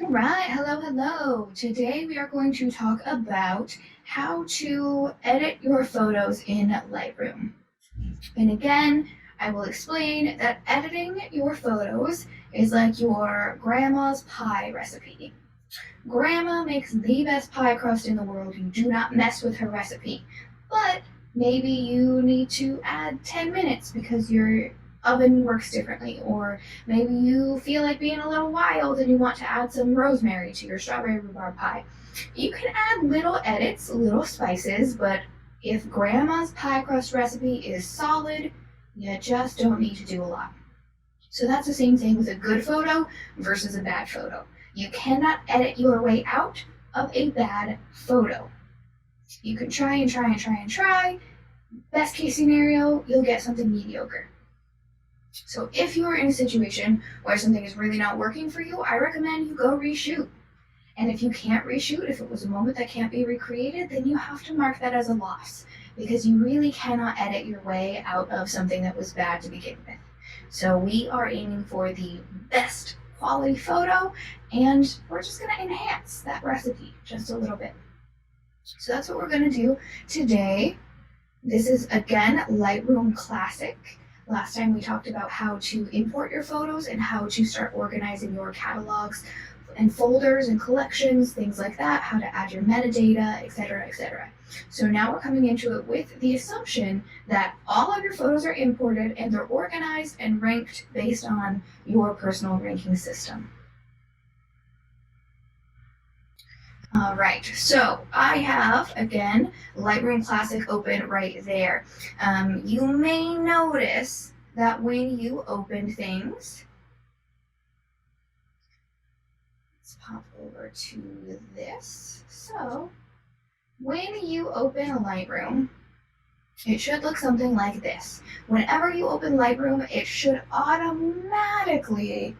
All right, hello. Today we are going to talk about how to edit your photos in Lightroom. And again, I will explain that editing your photos is like your grandma's pie recipe. Grandma makes the best pie crust in the world. You do not mess with her recipe. But maybe you need to add 10 minutes because your oven works differently, or maybe you feel like being a little wild and you want to add some rosemary to your strawberry rhubarb pie. You can add little edits, little spices, but if grandma's pie crust recipe is solid, you just don't need to do a lot. So that's the same thing with a good photo versus a bad photo. You cannot edit your way out of a bad photo. You can try and try and try and try. Best case scenario, you'll get something mediocre. So if you're in a situation where something is really not working for you, I recommend you go reshoot. And if you can't reshoot, if it was a moment that can't be recreated, then you have to mark that as a loss because you really cannot edit your way out of something that was bad to begin with. So we are aiming for the best quality photo, and we're just going to enhance that recipe just a little bit. So that's what we're going to do today. This is again Lightroom Classic. Last time we talked about how to import your photos and how to start organizing your catalogs and folders and collections, things like that, how to add your metadata, etc., etc. So now we're coming into it with the assumption that all of your photos are imported and they're organized and ranked based on your personal ranking system. All right, so I have, again, Lightroom Classic open right there. You may notice that when you open things, let's pop over to this. So when you open a Lightroom, it should look something like this. Whenever you open Lightroom, it should automatically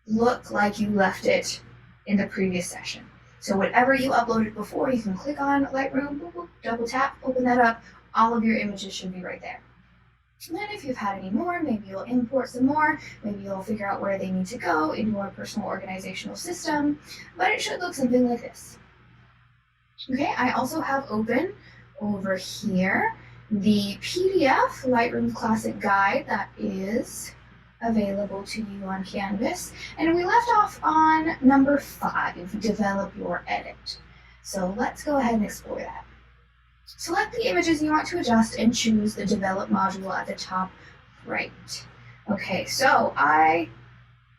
look like you left it in the previous session. So whatever you uploaded before, you can click on Lightroom, boop, boop, double tap, open that up. All of your images should be right there. And then if you've had any more, maybe you'll import some more. Maybe you'll figure out where they need to go in your personal organizational system. But it should look something like this. Okay, I also have open over here the PDF Lightroom Classic Guide that is available to you on Canvas. And we left off on number 5, develop your edit. So let's go ahead and explore that. Select the images you want to adjust and choose the develop module at the top right. Okay, so I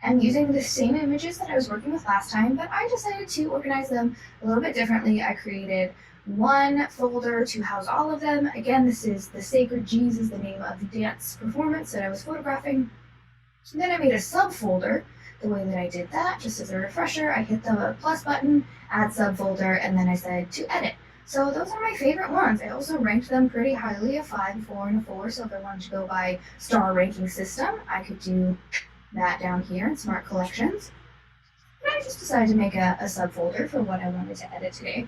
am using the same images that I was working with last time, but I decided to organize them a little bit differently. I created one folder to house all of them. Again, this is The Sacred G's is the name of the dance performance that I was photographing. And then I made a subfolder. The way that I did that, just as a refresher, I hit the plus button, add subfolder, and then I said to edit. So those are my favorite ones. I also ranked them pretty highly, a 5, a 4, and a 4. So if I wanted to go by star ranking system, I could do that down here in Smart Collections. And I just decided to make a subfolder for what I wanted to edit today.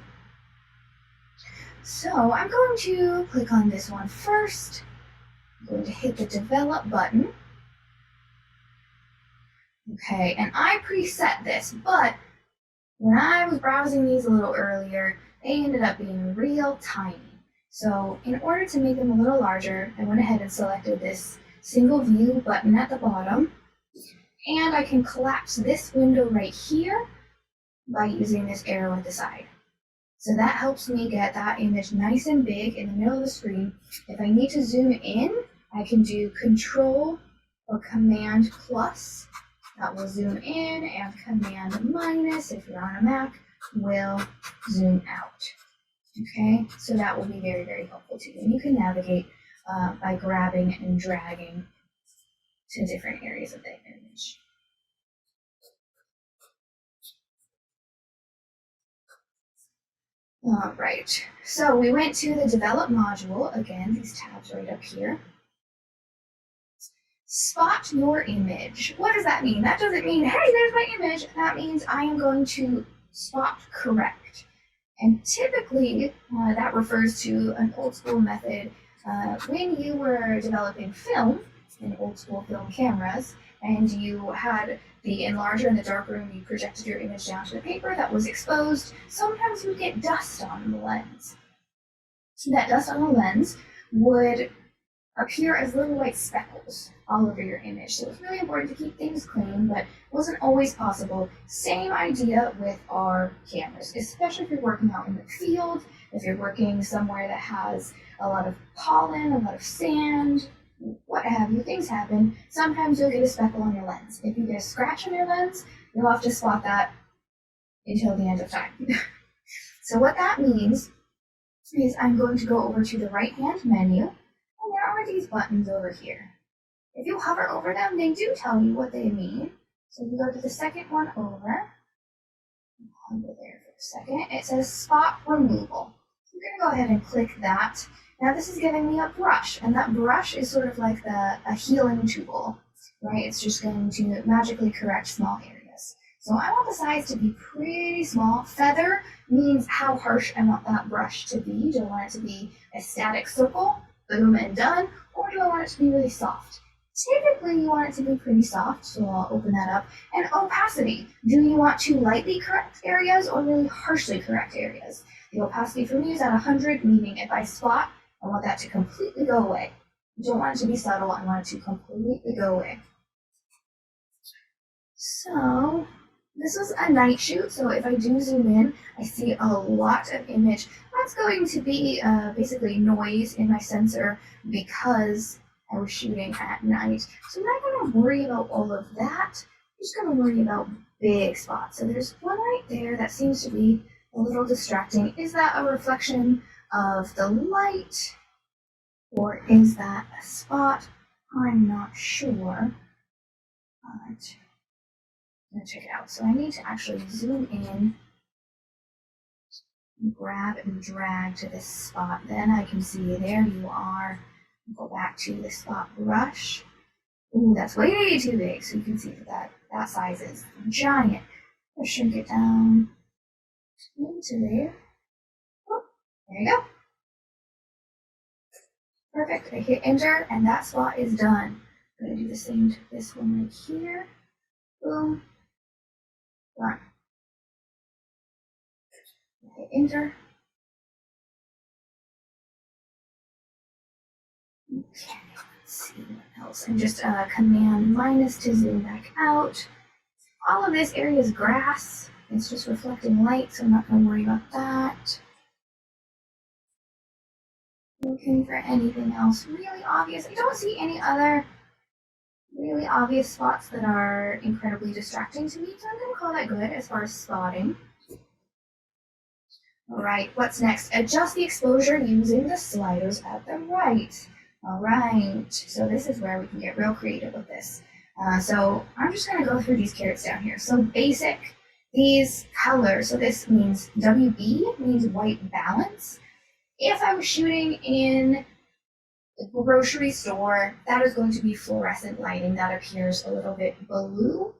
So I'm going to click on this one first. I'm going to hit the develop button. Okay, and I preset this, but when I was browsing these a little earlier, they ended up being real tiny. So in order to make them a little larger, I went ahead and selected this single view button at the bottom. And I can collapse this window right here by using this arrow at the side. So that helps me get that image nice and big in the middle of the screen. If I need to zoom in, I can do Control or Command plus. That will zoom in, and Command minus, if you're on a Mac, will zoom out. Okay, so that will be very, very helpful to you. And you can navigate by grabbing and dragging to different areas of the image. All right, so we went to the develop module. Again, these tabs right up here. Spot your image. What does that mean? That doesn't mean, hey, there's my image. That means I am going to spot correct. And typically, that refers to an old school method. When you were developing film in old school film cameras, and you had the enlarger in the darkroom, you projected your image down to the paper that was exposed, sometimes you get dust on the lens. That dust on the lens would appear as little white speckles all over your image. So it's really important to keep things clean, but wasn't always possible. Same idea with our cameras, especially if you're working out in the field, if you're working somewhere that has a lot of pollen, a lot of sand, what have you, things happen. Sometimes you'll get a speckle on your lens. If you get a scratch on your lens, you'll have to spot that until the end of time. So what that means is I'm going to go over to the right-hand menu, and there are these buttons over here. If you hover over them, they do tell you what they mean. So if you go to the second one over, hover there for a second, it says spot removal. So I'm going to go ahead and click that. Now this is giving me a brush, and that brush is sort of like a healing tool, right? It's just going to magically correct small areas. So I want the size to be pretty small. Feather means how harsh I want that brush to be. Do I want it to be a static circle, boom and done, or do I want it to be really soft? Typically you want it to be pretty soft, so I'll open that up. And opacity, do you want to lightly correct areas or really harshly correct areas? The opacity for me is at 100, meaning if I spot, I want that to completely go away. I don't want it to be subtle, I want it to completely go away. So this was a night shoot, so if I do zoom in, I see a lot of image. That's going to be basically noise in my sensor because I was shooting at night. So I'm not going to worry about all of that. I'm just going to worry about big spots. So there's one right there that seems to be a little distracting. Is that a reflection of the light, or is that a spot? I'm not sure. But I'm going to check it out. So I need to actually zoom in, grab and drag to this spot. Then I can see there you are. Go back to the spot brush. Ooh, that's way too big. So you can see that size is giant. I'll shrink it down into there. Oh, there you go. Perfect. I hit enter and that spot is done. I'm going to do the same to this one right here. Boom. Done. Hit enter. Okay, let's see what else. And just command minus to zoom back out. All of this area is grass. It's just reflecting light, so I'm not going to worry about that. Looking for anything else really obvious. I don't see any other really obvious spots that are incredibly distracting to me, so I'm going to call that good as far as spotting. All right, what's next? Adjust the exposure using the sliders at the right. All right, so this is where we can get real creative with this. So I'm just going to go through these carrots down here. So basic, these colors, so this means WB, means white balance. If I was shooting in the grocery store, that is going to be fluorescent lighting that appears a little bit blue.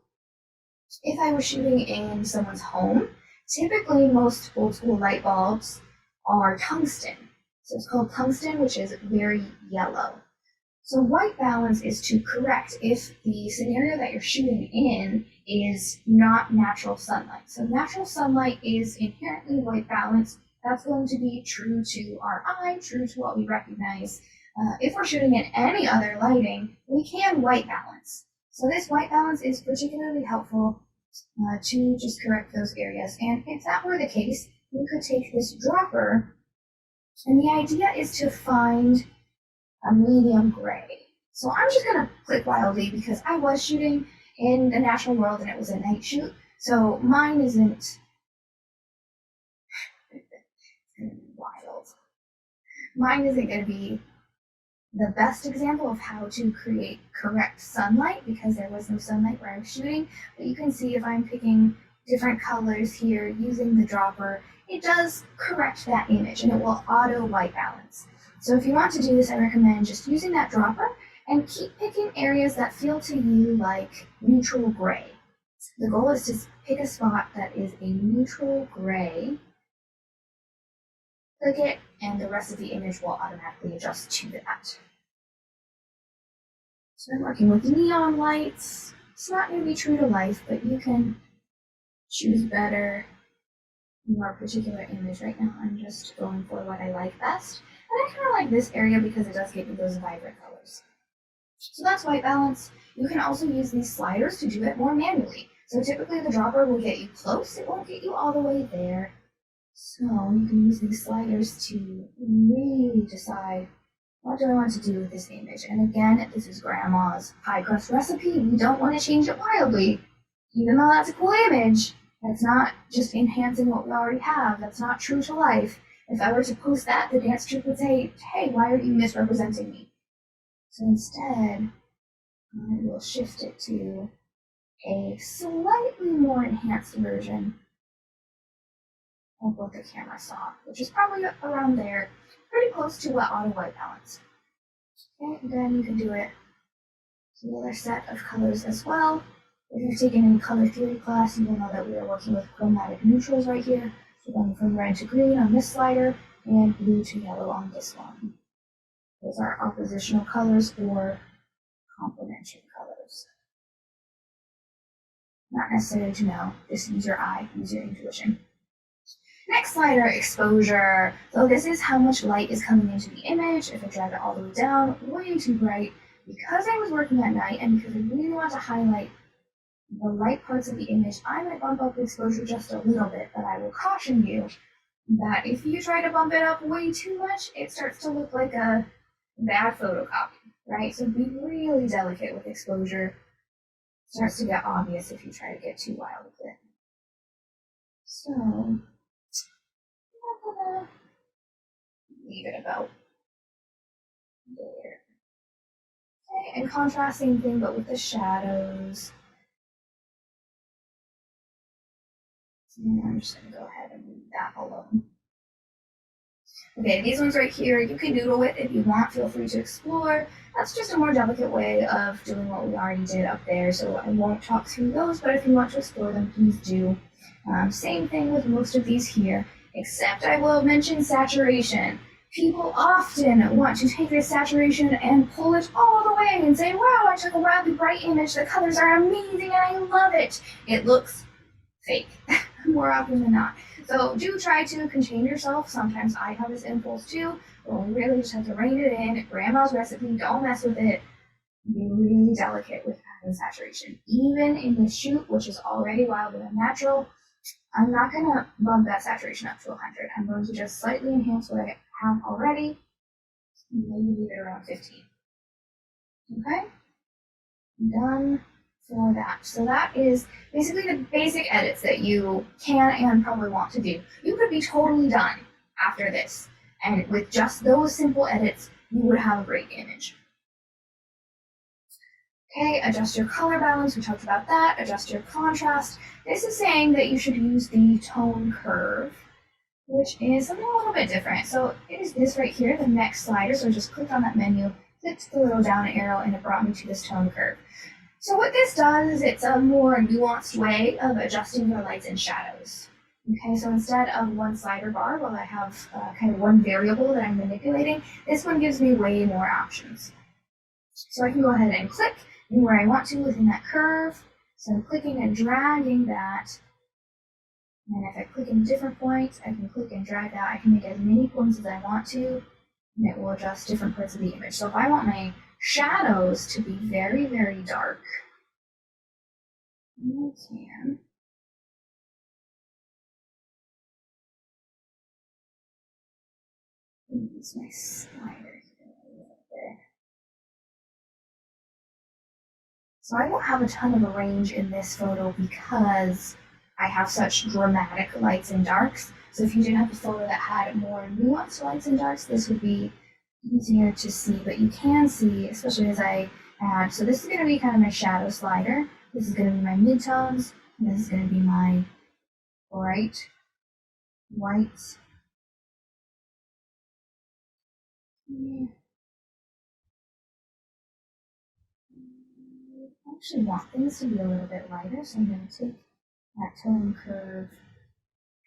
If I was shooting in someone's home, typically most old school light bulbs are tungsten. So it's called tungsten, which is very yellow. So white balance is to correct if the scenario that you're shooting in is not natural sunlight. So natural sunlight is inherently white balance. That's going to be true to our eye, true to what we recognize. If we're shooting in any other lighting, we can white balance. So this white balance is particularly helpful to just correct those areas. And if that were the case, we could take this dropper, and the idea is to find a medium gray. So I'm just going to click wildly because I was shooting in the natural world and it was a night shoot. So mine isn't wild. Mine isn't going to be the best example of how to create correct sunlight because there was no sunlight where I was shooting. But you can see if I'm picking different colors here using the dropper, it does correct that image and it will auto white balance. So if you want to do this, I recommend just using that dropper and keep picking areas that feel to you like neutral gray. The goal is to pick a spot that is a neutral gray, click it, and the rest of the image will automatically adjust to that. So I'm working with neon lights. It's not going to be true to life, but you can choose better your particular image. Right now I'm just going for what I like best. And I kind of like this area because it does give me those vibrant colors. So that's white balance. You can also use these sliders to do it more manually. So typically the dropper will get you close, it won't get you all the way there. So you can use these sliders to really decide, what do I want to do with this image? And again, this is grandma's pie crust recipe. We don't want to change it wildly. Even though that's a cool image, that's not just enhancing what we already have. That's not true to life. If I were to post that, the dance troupe would say, hey, why are you misrepresenting me? So instead, I will shift it to a slightly more enhanced version of what the camera saw, which is probably around there, pretty close to what auto white balance. Okay, and then you can do it to the other set of colors as well. If you've taken any color theory class, you will know that we are working with chromatic neutrals right here. So going from red to green on this slider, and blue to yellow on this one. Those are oppositional colors or complementary colors. Not necessary to know, just use your eye, use your intuition. Next slider, exposure. So this is how much light is coming into the image. If I drag it all the way down, way too bright, because I was working at night and because I really want to highlight the light parts of the image, I might bump up the exposure just a little bit, but I will caution you that if you try to bump it up way too much, it starts to look like a bad photocopy, right? So be really delicate with exposure. It starts to get obvious if you try to get too wild with it. So I'm gonna leave it about there. Okay, and contrast, same thing, but with the shadows. And I'm just gonna go ahead and leave that alone. Okay, these ones right here, you can doodle with if you want, feel free to explore. That's just a more delicate way of doing what we already did up there, so I won't talk through those, but if you want to explore them, please do. Same thing with most of these here, except I will mention saturation. People often want to take this saturation and pull it all the way and say, wow, I took a wildly bright image, the colors are amazing and I love it. It looks fake more often than not. So do try to contain yourself. Sometimes I have this impulse too, but we really just have to rein it in. Grandma's recipe, don't mess with it. Be really delicate with adding saturation. Even in this shoot, which is already wild and unnatural, I'm not going to bump that saturation up to 100. I'm going to just slightly enhance what I have already, and maybe leave it around 15. Okay? Done for that. So that is basically the basic edits that you can and probably want to do. You could be totally done after this, and with just those simple edits, you would have a great image. Okay, adjust your color balance, we talked about that. Adjust your contrast. This is saying that you should use the tone curve, which is something a little bit different. So it is this right here, the next slider. So I just clicked on that menu, clicked the little down arrow, and it brought me to this tone curve. So what this does is it's a more nuanced way of adjusting your lights and shadows. Okay, so instead of one slider bar, well, I have kind of one variable that I'm manipulating, this one gives me way more options. So I can go ahead and click anywhere I want to within that curve. So I'm clicking and dragging that. And if I click in different points, I can click and drag that. I can make as many points as I want to, and it will adjust different parts of the image. So if I want my shadows to be very, very dark, I can. Use my slider here a little bit. So I won't have a ton of a range in this photo because I have such dramatic lights and darks. So if you did have a photo that had more nuanced lights and darks, this would be easier to see. But you can see, especially as I add, so this is going to be kind of my shadow slider. This is going to be my midtones, and this is going to be my bright whites. Yeah. I actually want things to be a little bit lighter, so I'm going to take that tone curve,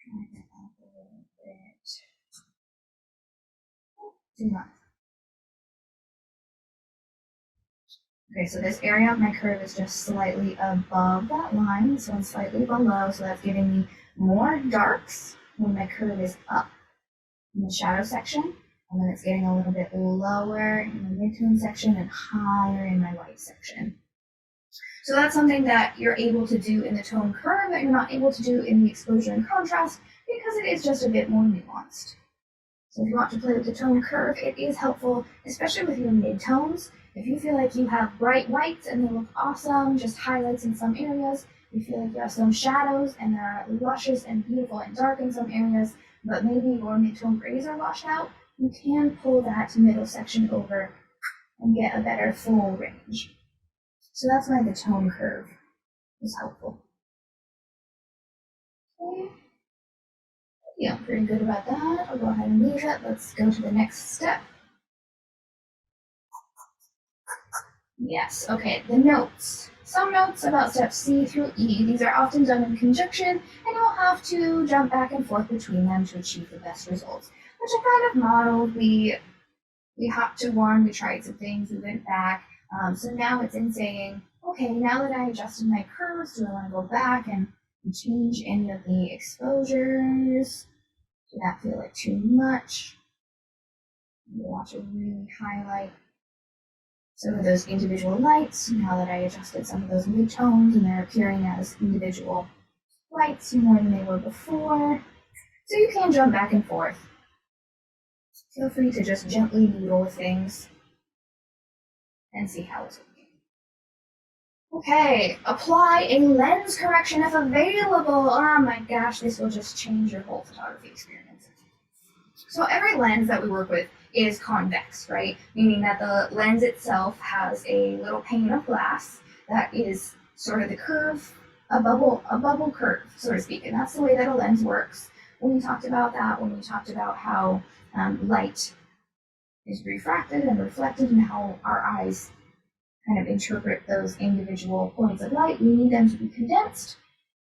drag it up a little bit. Do not. Okay, so this area of my curve is just slightly above that line, so it's slightly below, so that's giving me more darks when my curve is up in the shadow section, and then it's getting a little bit lower in the midtone section and higher in my light section. So that's something that you're able to do in the tone curve that you're not able to do in the exposure and contrast because it is just a bit more nuanced. So if you want to play with the tone curve, it is helpful, especially with your midtones. If you feel like you have bright whites and they look awesome, just highlights in some areas, you feel like you have some shadows and they're luscious and beautiful and dark in some areas, but maybe your midtone grays are washed out, you can pull that middle section over and get a better full range. So that's why the tone curve is helpful. Okay. Yeah, pretty good about that. I'll go ahead and leave it. Let's go to the next step. Yes, okay, the notes. Some notes about steps C through E. These are often done in conjunction, and you'll have to jump back and forth between them to achieve the best results. Which I kind of modeled. We hopped to one, we tried some things, we went back. So now it's in saying, okay, now that I adjusted my curves, do I want to go back and change any of the exposures? Did that feel like too much? You want to really highlight some of those individual lights now that I adjusted some of those midtones and they're appearing as individual lights more than they were before. So you can jump back and forth. Feel free to just gently noodle with things and see how it's working. Okay, apply a lens correction if available. Oh my gosh, this will just change your whole photography experience. So every lens that we work with is convex, right? Meaning that the lens itself has a little pane of glass that is sort of the curve, a bubble curve, so to speak. And that's the way that a lens works. When we talked about that, when we talked about how light is refracted and reflected and how our eyes kind of interpret those individual points of light, we need them to be condensed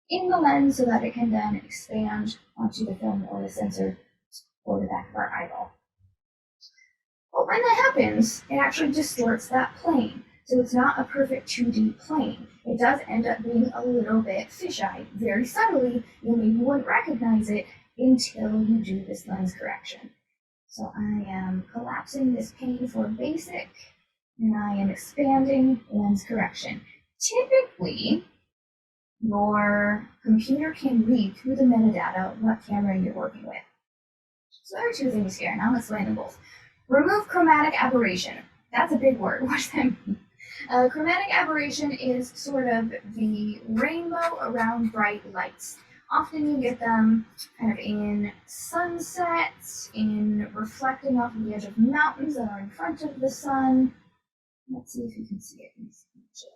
in the lens so that it can then expand onto the film or the sensor or the back of our eyeball. But when that happens, it actually distorts that plane. So it's not a perfect 2D plane. It does end up being a little bit fisheye, very subtly. You maybe wouldn't recognize it until you do this lens correction. So I am collapsing this pane for basic, and I am expanding lens correction. Typically, your computer can read through the metadata what camera you're working with. So there are two things here, and I'll explain them both. Remove chromatic aberration. That's a big word. What does that mean? Chromatic aberration is sort of the rainbow around bright lights. Often you get them kind of in sunsets, in reflecting off of the edge of mountains that are in front of the sun. Let's see if you can see it in this picture.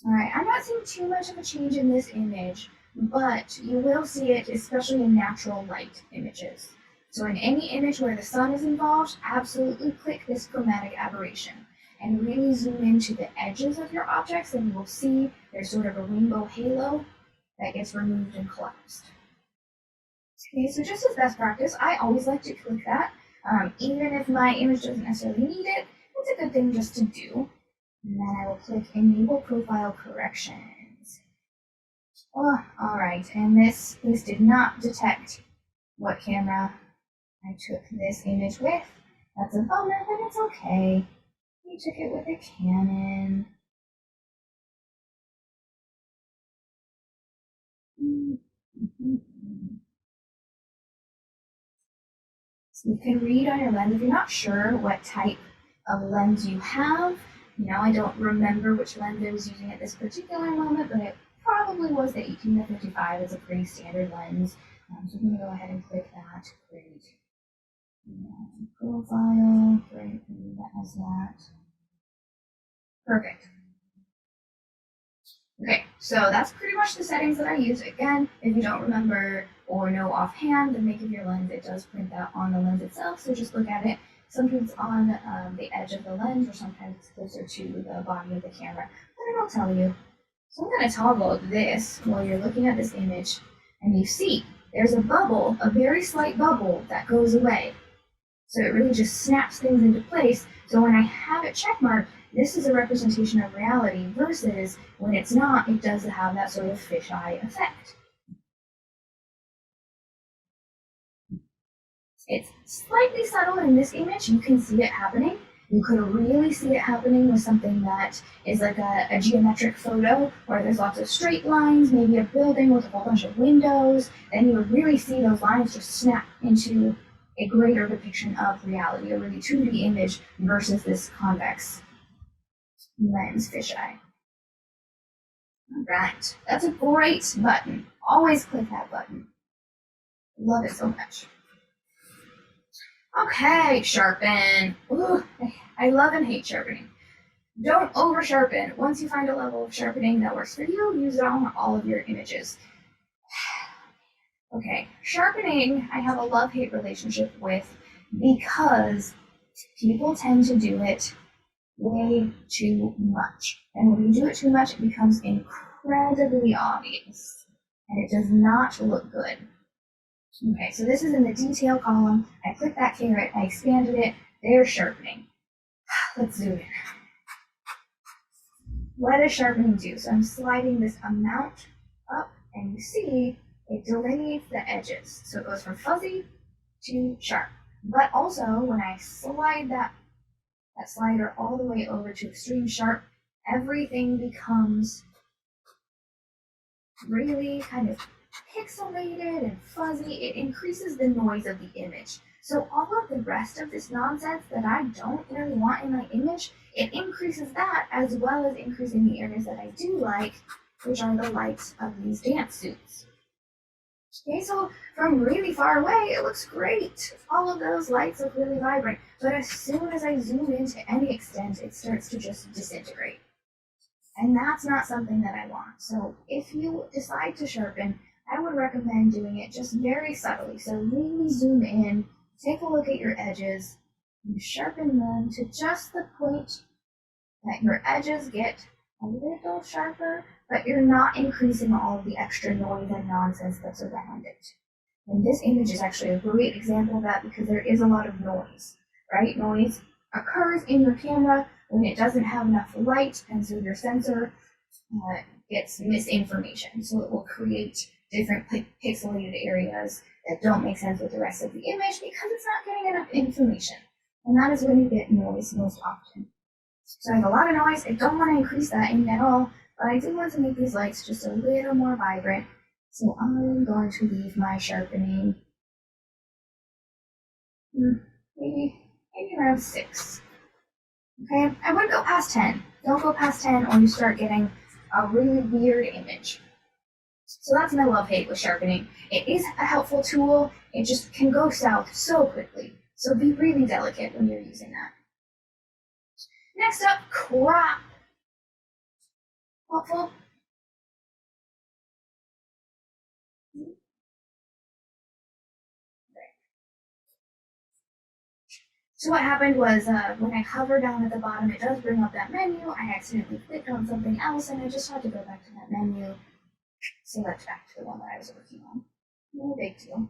Alright, I'm not seeing too much of a change in this image, but you will see it, especially in natural light images. So in any image where the sun is involved, absolutely click this chromatic aberration and really zoom into the edges of your objects, and you will see there's sort of a rainbow halo that gets removed and collapsed. Okay, so just as best practice, I always like to click that. Even if my image doesn't necessarily need it, it's a good thing just to do. And then I will click Enable Profile Corrections. Oh, alright, and this did not detect what camera I took this image with. That's a bummer, but it's okay. We took it with a Canon. So you can read on your lens if you're not sure what type of lens you have. I don't remember which lens I was using at this particular moment, but it probably was the 18-55. It's a pretty standard lens. So I'm going to go ahead and click that. Great. Profile. Great. That has that. Perfect. Okay, so that's pretty much the settings that I use. Again, if you don't remember or know offhand the make of your lens, it does print that on the lens itself, so just look at it. Sometimes it's on the edge of the lens, or sometimes it's closer to the body of the camera. But and I'll tell you. So I'm going to toggle this while you're looking at this image, and you see there's a bubble, a very slight bubble that goes away. So it really just snaps things into place. So when I have it checkmarked, this is a representation of reality, versus when it's not, it does have that sort of fisheye effect. It's slightly subtle in this image. You can see it happening. You could really see it happening with something that is like a geometric photo where there's lots of straight lines, maybe a building with a whole bunch of windows. Then you would really see those lines just snap into a greater depiction of reality, a really 2D image versus this convex lens fisheye. All right, that's a great button. Always click that button. Love it so much. Okay, sharpen. Ooh, I love and hate sharpening. Don't over sharpen. Once you find a level of sharpening that works for you, use it on all of your images. Okay, sharpening, I have a love-hate relationship with because people tend to do it way too much. And when you do it too much, it becomes incredibly obvious. And it does not look good. Okay, so this is in the detail column. I clicked that caret, I expanded it, there's sharpening. Let's zoom in. What does sharpening do? So I'm sliding this amount up, and you see it delineates the edges. So it goes from fuzzy to sharp. But also, when I slide that slider all the way over to extreme sharp, everything becomes really kind of pixelated and fuzzy. It increases the noise of the image. So all of the rest of this nonsense that I don't really want in my image, it increases that as well as increasing the areas that I do like, which are the lights of these dance suits. Okay, so from really far away, it looks great. All of those lights look really vibrant. But as soon as I zoom in to any extent, it starts to just disintegrate. And that's not something that I want. So if you decide to sharpen, I would recommend doing it just very subtly. So really zoom in, take a look at your edges, and sharpen them to just the point that your edges get a little sharper, but you're not increasing all of the extra noise and nonsense that's around it. And this image is actually a great example of that because there is a lot of noise, right? Noise occurs in your camera when it doesn't have enough light, and so your sensor gets misinformation. So it will create different pixelated areas that don't make sense with the rest of the image because it's not getting enough information. And that is when you get noise most often. So I have a lot of noise. I don't want to increase that in at all, but I do want to make these lights just a little more vibrant. So I'm going to leave my sharpening maybe around 6. Okay, I wouldn't go past 10. Don't go past 10 or you start getting a really weird image. So that's my love-hate with sharpening. It is a helpful tool. It just can go south so quickly. So be really delicate when you're using that. Next up, crop. Helpful? So what happened was when I hover down at the bottom, it does bring up that menu. I accidentally clicked on something else, and I just had to go back to that menu, select back to the one that I was working on. No big deal.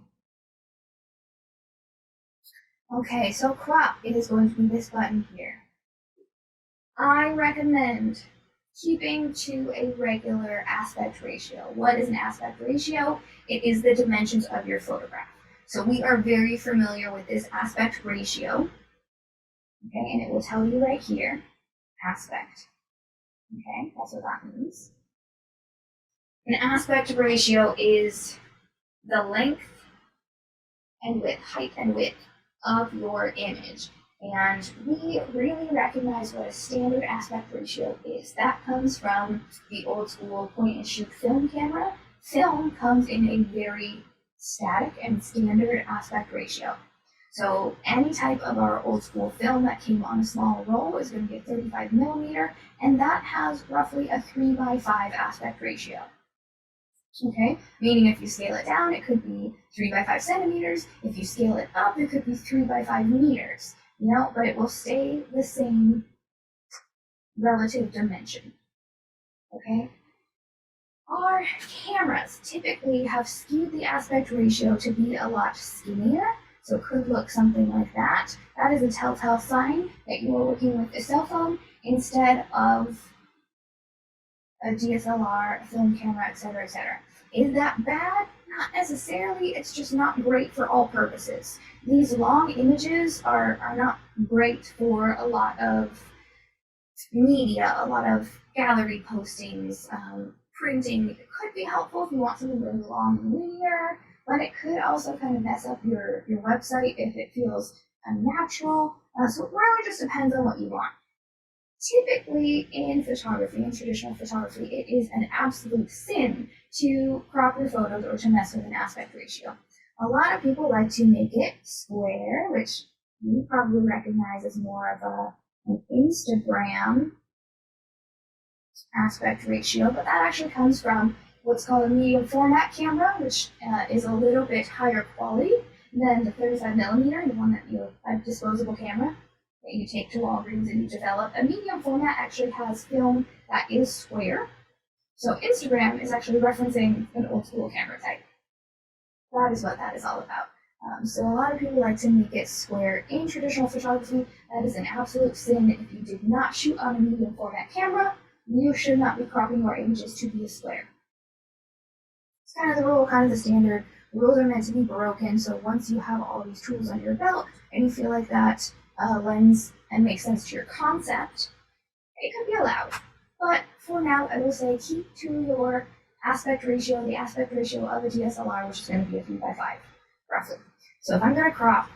Okay, so crop, it is going to be this button here. I recommend keeping to a regular aspect ratio. What is an aspect ratio? It is the dimensions of your photograph. So we are very familiar with this aspect ratio. Okay, and it will tell you right here, aspect. Okay, that's what that means. An aspect ratio is the length and width, height and width of your image. And we really recognize what a standard aspect ratio is. That comes from the old school point and shoot film camera. Film comes in a very static and standard aspect ratio. So any type of our old school film that came on a small roll is going to be a 35 millimeter, and that has roughly a 3:5 aspect ratio. Okay, meaning if you scale it down, it could be 3:5 centimeters. If you scale it up, it could be 3:5 meters. You know, but it will stay the same relative dimension. Okay? Our cameras typically have skewed the aspect ratio to be a lot skinnier, so it could look something like that. That is a telltale sign that you are working with a cell phone instead of a DSLR, a film camera, etc., etc. Is that bad? Not necessarily. It's just not great for all purposes. These long images are not great for a lot of media, a lot of gallery postings, printing. It could be helpful if you want something really long and linear, but it could also kind of mess up your website if it feels unnatural. So it really just depends on what you want. Typically in photography, in traditional photography, it is an absolute sin to crop your photos or to mess with an aspect ratio. A lot of people like to make it square, which you probably recognize as more of an Instagram aspect ratio, but that actually comes from what's called a medium format camera, which is a little bit higher quality than the 35mm, the one that a disposable camera that you take to Walgreens and you develop. A medium format actually has film that is square. So Instagram is actually referencing an old school camera type. That is what that is all about. So a lot of people like to make it square in traditional photography. That is an absolute sin. If you did not shoot on a medium format camera, you should not be cropping your images to be a square. It's kind of the rule, kind of the standard. Rules are meant to be broken, so once you have all these tools under your belt and you feel like that lends and makes sense to your concept, it could be allowed. But for now, I will say keep to your aspect ratio, the aspect ratio of a DSLR, which is going to be a 3x5, roughly. So if I'm going to crop,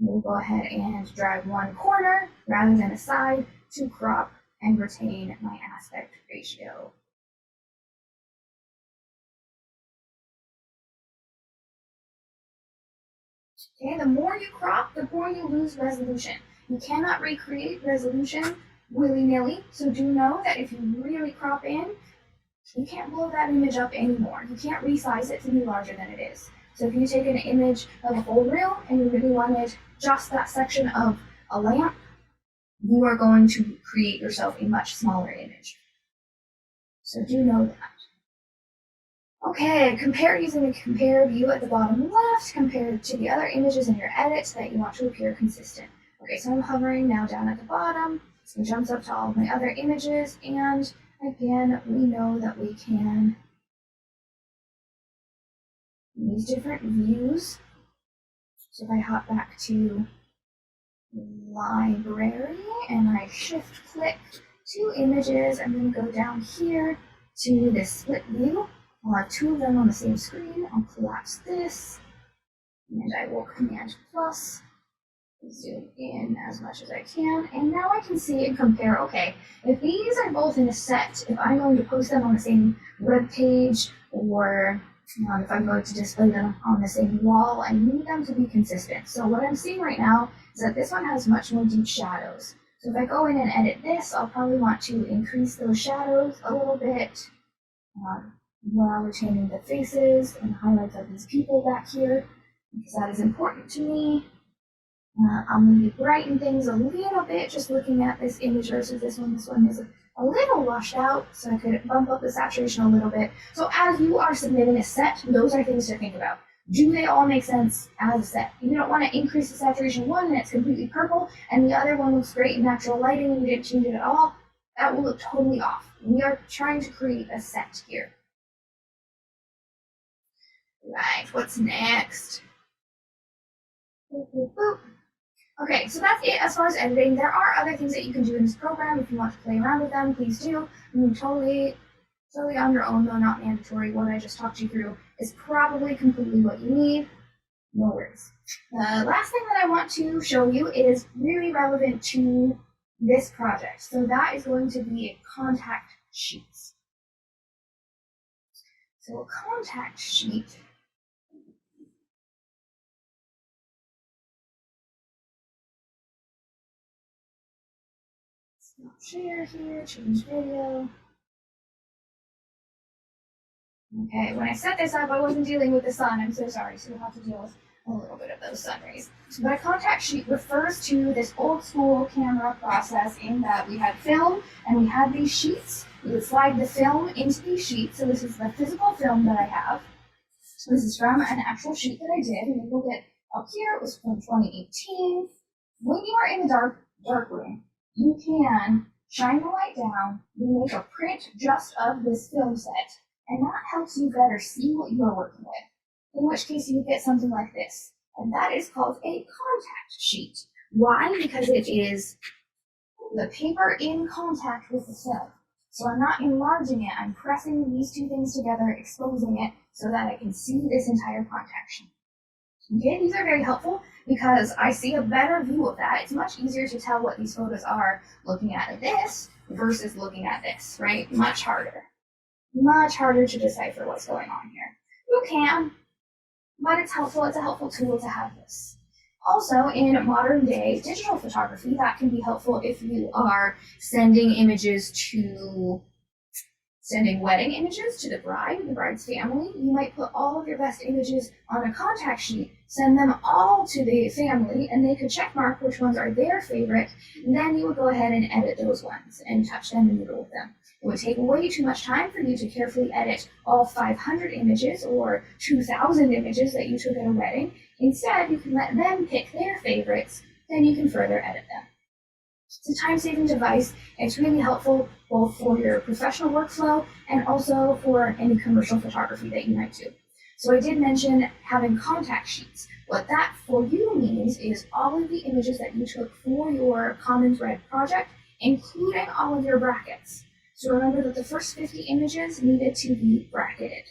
we'll go ahead and drag one corner rather than a side to crop and retain my aspect ratio. Okay, the more you crop, the more you lose resolution. You cannot recreate resolution willy-nilly, so do know that if you really crop in, you can't blow that image up anymore. You can't resize it to be larger than it is. So if you take an image of a whole reel and you really wanted just that section of a lamp, you are going to create yourself a much smaller image. So do know that. Okay, compare using the compare view at the bottom left compared to the other images in your edits that you want to appear consistent. Okay, so I'm hovering now down at the bottom. So it jumps up to all of my other images, and again, we know that we can use different views. So if I hop back to library and I shift click two images, I'm going to go down here to this split view. I'll have two of them on the same screen. I'll collapse this, and I will Command plus, zoom in as much as I can, and now I can see and compare, okay, if these are both in a set, if I'm going to post them on the same web page, or if I'm going to display them on the same wall, I need them to be consistent. So what I'm seeing right now is that this one has much more deep shadows. So if I go in and edit this, I'll probably want to increase those shadows a little bit, while retaining the faces and highlights of these people back here, because that is important to me. I'll maybe brighten things a little bit, just looking at this image versus this one. This one is a little washed out, so I could bump up the saturation a little bit. So as you are submitting a set, those are things to think about. Do they all make sense as a set? You don't want to increase the saturation of one and it's completely purple, and the other one looks great in natural lighting and you didn't change it at all. That will look totally off. We are trying to create a set here. Right, what's next? Boop, boop, boop. Okay, so that's it as far as editing. There are other things that you can do in this program. If you want to play around with them, please do. Totally on your own, though, not mandatory. What I just talked you through is probably completely what you need. No worries. The last thing that I want to show you is really relevant to this project. So that is going to be a contact sheet. So a contact sheet share here, change video. Okay, when I set this up, I wasn't dealing with the sun. I'm so sorry, so you'll have to deal with a little bit of those sun rays. But a contact sheet refers to this old school camera process in that we had film and we had these sheets. We would slide the film into these sheets. So this is the physical film that I have. So this is from an actual sheet that I did. And we look at up here, it was from 2018. When you are in the dark room, you can shine the light down, you make a print just of this film set, and that helps you better see what you are working with. In which case you get something like this. And that is called a contact sheet. Why? Because it is the paper in contact with the film. So I'm not enlarging it, I'm pressing these two things together, exposing it, so that I can see this entire contact sheet. Okay, these are very helpful because I see a better view of that. It's much easier to tell what these photos are looking at this versus looking at this, right? Much harder. Much harder to decipher what's going on here. You can, but it's helpful. It's a helpful tool to have this. Also, in modern day digital photography, that can be helpful if you are sending wedding images to the bride's family. You might put all of your best images on a contact sheet, send them all to the family, and they could check mark which ones are their favorite. And then you would go ahead and edit those ones and touch them and noodle with them. It would take way too much time for you to carefully edit all 500 images or 2,000 images that you took at a wedding. Instead, you can let them pick their favorites, then you can further edit them. It's a time-saving device. It's really helpful both for your professional workflow and also for any commercial photography that you might do. So I did mention having contact sheets. What that for you means is all of the images that you took for your common thread project, including all of your brackets. So remember that the first 50 images needed to be bracketed.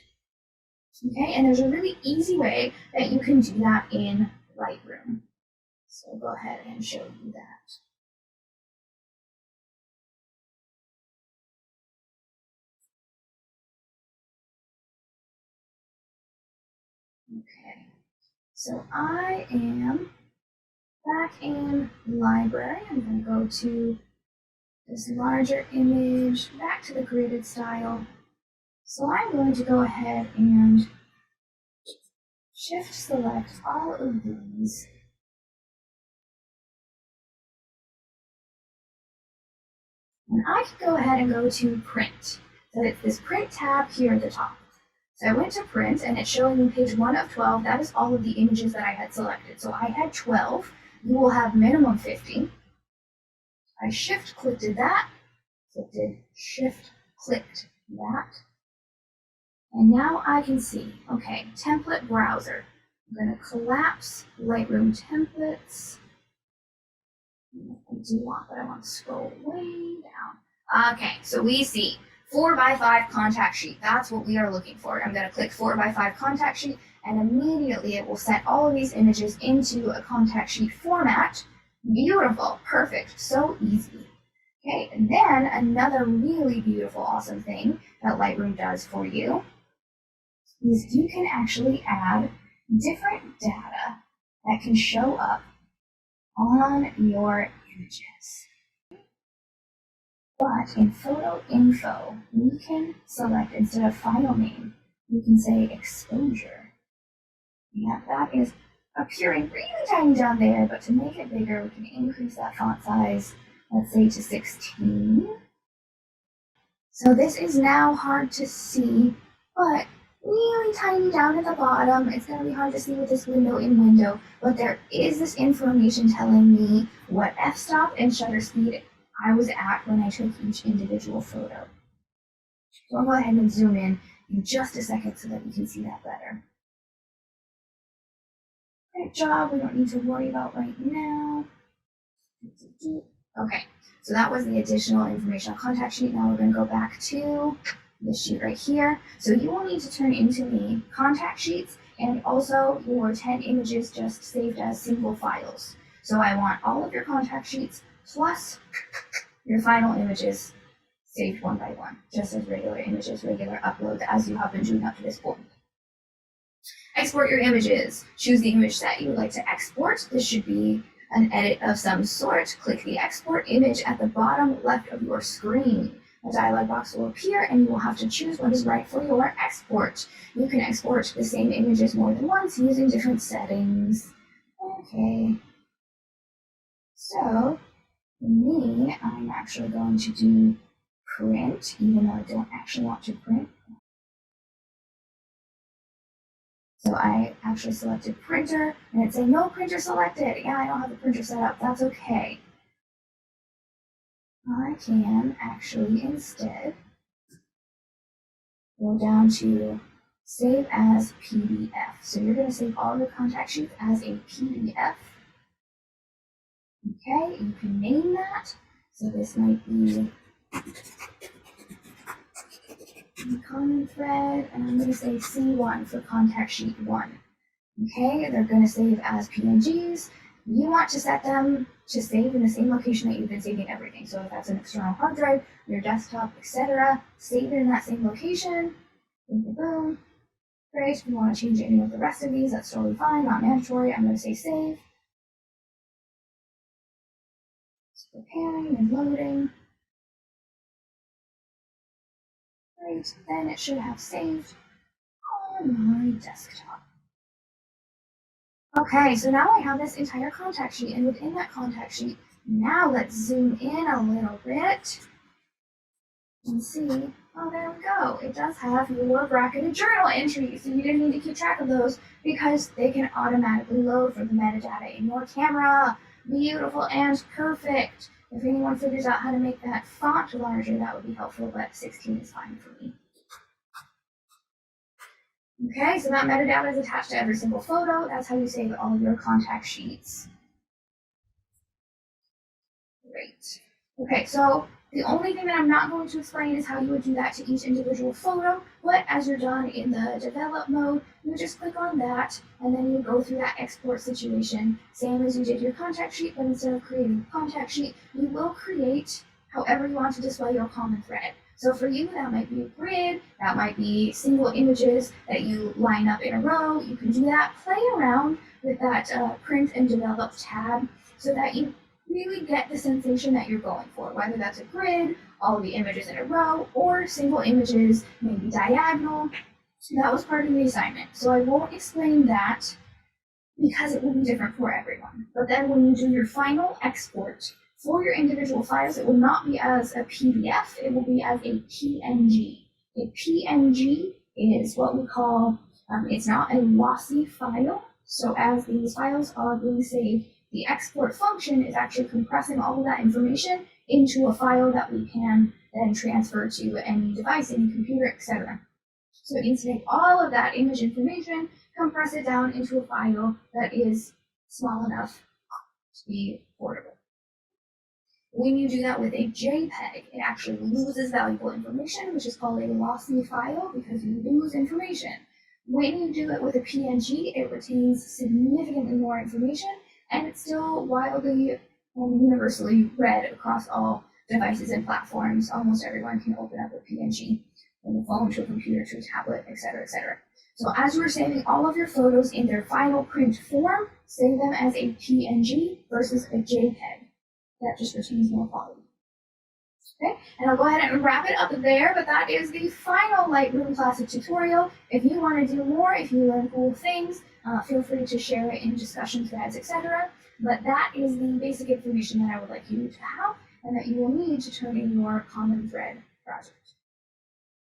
Okay, and there's a really easy way that you can do that in Lightroom. So I'll go ahead and show you that. Okay, so I am back in library. I'm going to go to this larger image, back to the graded style. So I'm going to go ahead and shift select all of these. And I can go ahead and go to print. So it's this print tab here at the top. So I went to print and it's showing me page 1 of 12. That is all of the images that I had selected. So I had 12. You will have minimum 50. I shift clicked that, shift clicked that. And now I can see, okay, template browser. I'm going to collapse Lightroom templates. I do want, but I want to scroll way down. Okay, so we see 4x5 contact sheet. That's what we are looking for. I'm going to click 4x5 contact sheet, and immediately it will set all of these images into a contact sheet format. Beautiful, perfect, so easy. Okay, and then another really beautiful, awesome thing that Lightroom does for you is you can actually add different data that can show up on your images. But in photo info, we can select, instead of file name, we can say exposure. Yeah, that is appearing really tiny down there, but to make it bigger, we can increase that font size, let's say to 16. So this is now hard to see, but really tiny down at the bottom. It's going to be hard to see with this window in window, but there is this information telling me what f-stop and shutter speed I was at when I took each individual photo. So I'll go ahead and zoom in just a second so that you can see that better. Great job, we don't need to worry about right now. Okay, so that was the additional information on contact sheet. Now we're going to go back to this sheet right here. So you will need to turn into the contact sheets and also your 10 images just saved as single files. So I want all of your contact sheets plus your final images saved one by one, just as regular images, regular uploads as you have been doing up to this point. Export your images. Choose the image that you would like to export. This should be an edit of some sort. Click the export image at the bottom left of your screen. a dialog box will appear and you will have to choose what is right for your export. You can export the same images more than once using different settings. Okay. So, for me, I'm actually going to do print, even though I don't actually want to print. So I actually selected printer, and it's saying no printer selected. Yeah, I don't have the printer set up. That's okay. I can actually instead go down to save as PDF. So you're going to save all your contact sheets as a PDF. Okay, you can name that. So this might be common thread, and I'm going to say C1 for contact sheet 1. Okay, they're going to save as PNGs. You want to set them to save in the same location that you've been saving everything. So if that's an external hard drive, your desktop, etc., save it in that same location. Boom, boom. Great. If you want to change any of the rest of these, that's totally fine, not mandatory. I'm going to say save. It's preparing and loading. Great. Then it should have saved on my desktop. Okay, so now I have this entire contact sheet, and within that contact sheet, now let's zoom in a little bit and see. Oh, there we go. It does have your bracketed journal entries, so you didn't need to keep track of those because they can automatically load from the metadata in your camera. Beautiful and perfect. If anyone figures out how to make that font larger, that would be helpful, but 16 is fine for me. Okay, so that metadata is attached to every single photo. That's how you save all of your contact sheets. Great. Okay, so the only thing that I'm not going to explain is how you would do that to each individual photo, but as you're done in the develop mode, you just click on that, and then you go through that export situation, same as you did your contact sheet, but instead of creating a contact sheet, you will create however you want to display your common thread. So for you, that might be a grid, that might be single images that you line up in a row. You can do that. Play around with that print and develop tab so that you really get the sensation that you're going for, whether that's a grid, all of the images in a row, or single images, maybe diagonal. That was part of the assignment. So I won't explain that because it will be different for everyone. But then when you do your final export, for your individual files, it will not be as a PDF, it will be as a PNG. A PNG is what we call, it's not a lossy file. So as these files are being saved, the export function is actually compressing all of that information into a file that we can then transfer to any device, any computer, etc. So it needs to take all of that image information, compress it down into a file that is small enough to be portable. When you do that with a JPEG, it actually loses valuable information, which is called a lossy file because you lose information. When you do it with a PNG, it retains significantly more information, and it's still widely and universally read across all devices and platforms. Almost everyone can open up a PNG from a phone to a computer to a tablet, etc., etc. So as you are saving all of your photos in their final print form, save them as a PNG versus a JPEG. That just retains more quality. Okay, and I'll go ahead and wrap it up there, but that is the final Lightroom Classic tutorial. If you want to do more, if you learn cool things, feel free to share it in discussion threads, etc. But that is the basic information that I would like you to have and that you will need to turn in your common thread project.